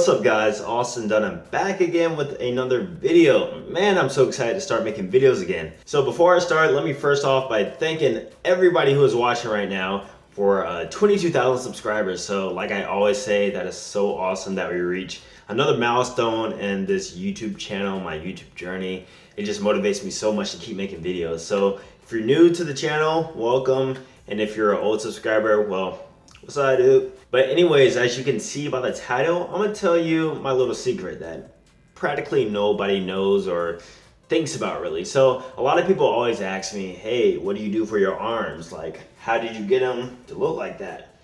What's up guys, Austin Dunn. I'm back again with another video. Man, I'm so excited to start making videos again. So before I start, let me first off by thanking everybody who is watching right now for 22,000 subscribers. So like I always say, that is so awesome that we reach another milestone in this YouTube channel, my YouTube journey. It just motivates me so much to keep making videos. So if you're new to the channel, welcome. And if you're an old subscriber, well, what's up, dude? But anyways, as you can see by the title, I'm gonna tell you my little secret that practically nobody knows or thinks about really. So a lot of people always ask me, hey, what do you do for your arms? Like, how did you get them to look like that?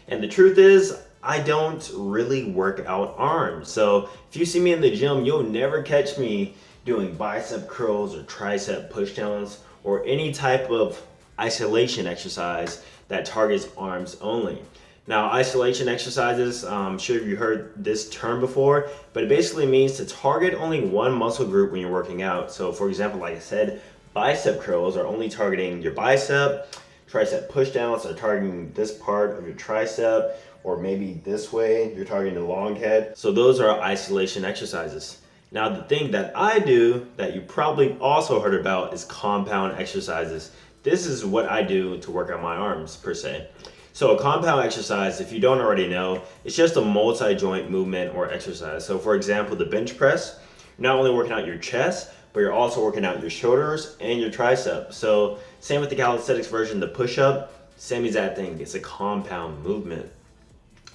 And the truth is, I don't really work out arms. So if you see me in the gym, you'll never catch me doing bicep curls or tricep pushdowns or any type of isolation exercise that targets arms only. Now, isolation exercises, I'm sure you heard this term before, but it basically means to target only one muscle group when you're working out. So for example, like I said, bicep curls are only targeting your bicep, tricep pushdowns are targeting this part of your tricep, or maybe this way, you're targeting the long head. So those are isolation exercises. Now, the thing that I do that you probably also heard about is compound exercises. This is what I do to work out my arms per se. So a compound exercise, if you don't already know, it's just a multi-joint movement or exercise. So for example, the bench press, you're not only working out your chest, but you're also working out your shoulders and your triceps. So same with the calisthenics version, the push-up, same exact thing. It's a compound movement.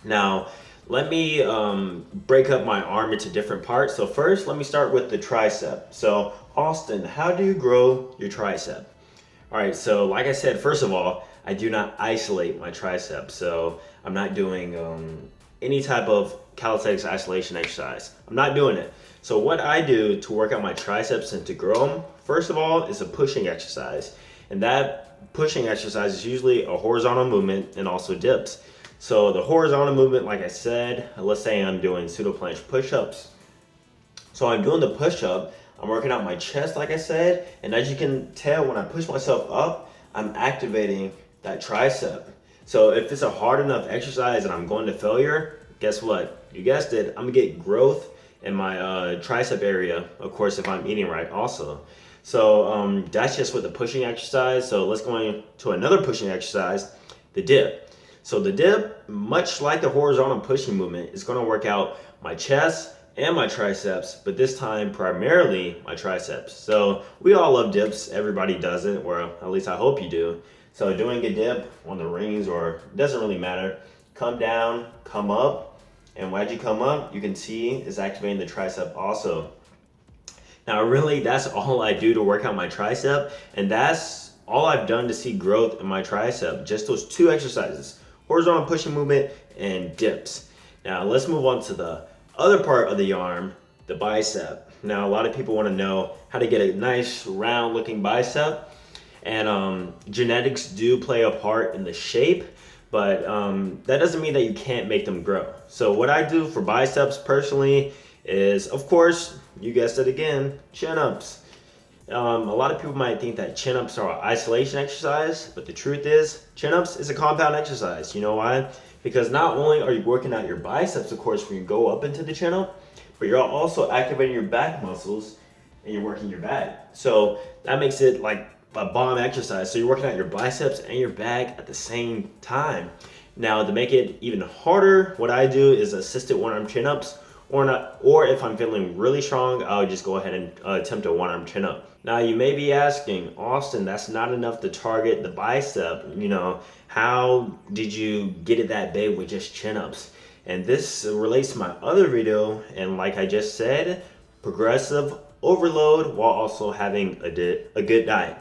Now, let me break up my arm into different parts. So first, let me start with the tricep. So Austin, how do you grow your tricep? All right, so like I said, first of all, I do not isolate my triceps. So I'm not doing any type of calisthenics isolation exercise. I'm not doing it. So what I do to work out my triceps and to grow them, first of all, is a pushing exercise. And that pushing exercise is usually a horizontal movement and also dips. So the horizontal movement, like I said, let's say I'm doing pseudo planche push-ups. So I'm doing the push-up, I'm working out my chest, like I said, and as you can tell, when I push myself up, I'm activating that tricep. So if it's a hard enough exercise and I'm going to failure, guess what? You guessed it, I'm gonna get growth in my tricep area, of course, if I'm eating right also. So that's just with the pushing exercise. So let's go into another pushing exercise, the dip. So the dip, much like the horizontal pushing movement, is gonna work out my chest and my triceps, but this time primarily my triceps. So we all love dips, everybody does it, or at least I hope you do. So doing a dip on the rings, or it doesn't really matter, come down, come up, and as you come up, you can see it's activating the tricep also. Now really, that's all I do to work out my tricep, and that's all I've done to see growth in my tricep, just those two exercises, horizontal pushing movement and dips. Now let's move on to the other part of the arm, the bicep. Now a lot of people want to know how to get a nice round looking bicep, and genetics do play a part in the shape, but that doesn't mean that you can't make them grow. So what I do for biceps personally is, of course, you guessed it again, chin-ups. A lot of people might think that chin-ups are an isolation exercise, but the truth is, chin-ups is a compound exercise. You know why? Because not only are you working out your biceps, of course, when you go up into the chin-up, but you're also activating your back muscles and you're working your back. So that makes it like a bomb exercise. So you're working out your biceps and your back at the same time. Now to make it even harder, what I do is assisted one-arm chin-ups, or if I'm feeling really strong, I'll just go ahead and attempt a one-arm chin-up. Now you may be asking, Austin, that's not enough to target the bicep. You know, how did you get it that big with just chin-ups? And this relates to my other video, and like I just said, progressive overload while also having a good diet.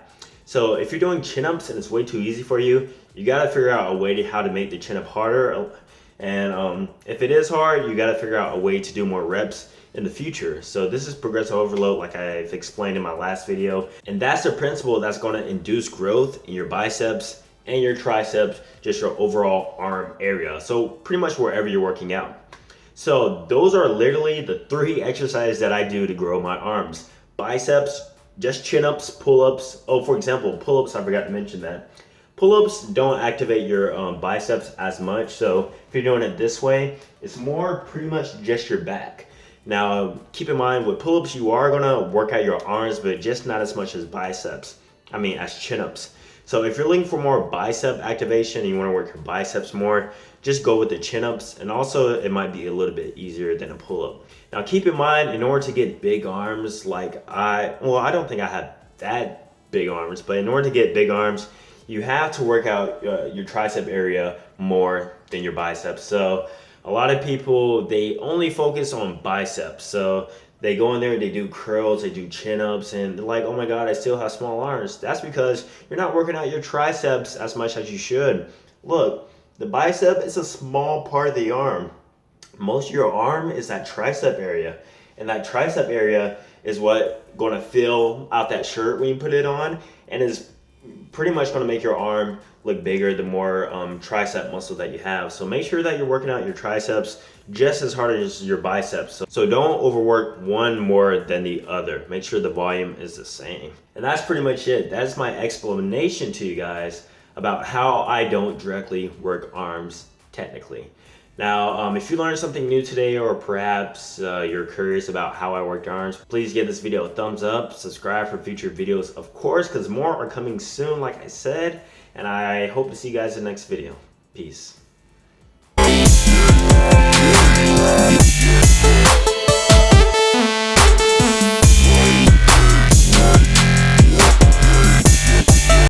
So if you're doing chin-ups and it's way too easy for you, you gotta figure out a way to how to make the chin-up harder. And if it is hard, you gotta figure out a way to do more reps in the future. So this is progressive overload, like I've explained in my last video. And that's the principle that's gonna induce growth in your biceps and your triceps, just your overall arm area. So pretty much wherever you're working out. So those are literally the three exercises that I do to grow my arms. Biceps, just chin-ups, pull-ups. Oh, for example, pull-ups, I forgot to mention that. Pull-ups don't activate your biceps as much, so if you're doing it this way, it's more pretty much just your back. Now, keep in mind with pull-ups, you are gonna work out your arms, but just not as much as as chin-ups. So if you're looking for more bicep activation and you wanna work your biceps more, just go with the chin-ups, and also it might be a little bit easier than a pull-up. Now keep in mind, in order to get big arms, I don't think I have that big arms, but in order to get big arms, you have to work out your tricep area more than your biceps. So a lot of people, they only focus on biceps. So they go in there, they do curls, they do chin-ups, and they're like, oh my God, I still have small arms. That's because you're not working out your triceps as much as you should. Look, the bicep is a small part of the arm. Most of your arm is that tricep area. And that tricep area is what gonna fill out that shirt when you put it on, and is pretty much going to make your arm look bigger the more tricep muscle that you have. So make sure that you're working out your triceps just as hard as your biceps. So don't overwork one more than the other. Make sure the volume is the same. And that's pretty much it. That's my explanation to you guys about how I don't directly work arms technically. Now, if you learned something new today, or perhaps you're curious about how I worked arms, please give this video a thumbs up, subscribe for future videos, of course, because more are coming soon, like I said, and I hope to see you guys in the next video. Peace.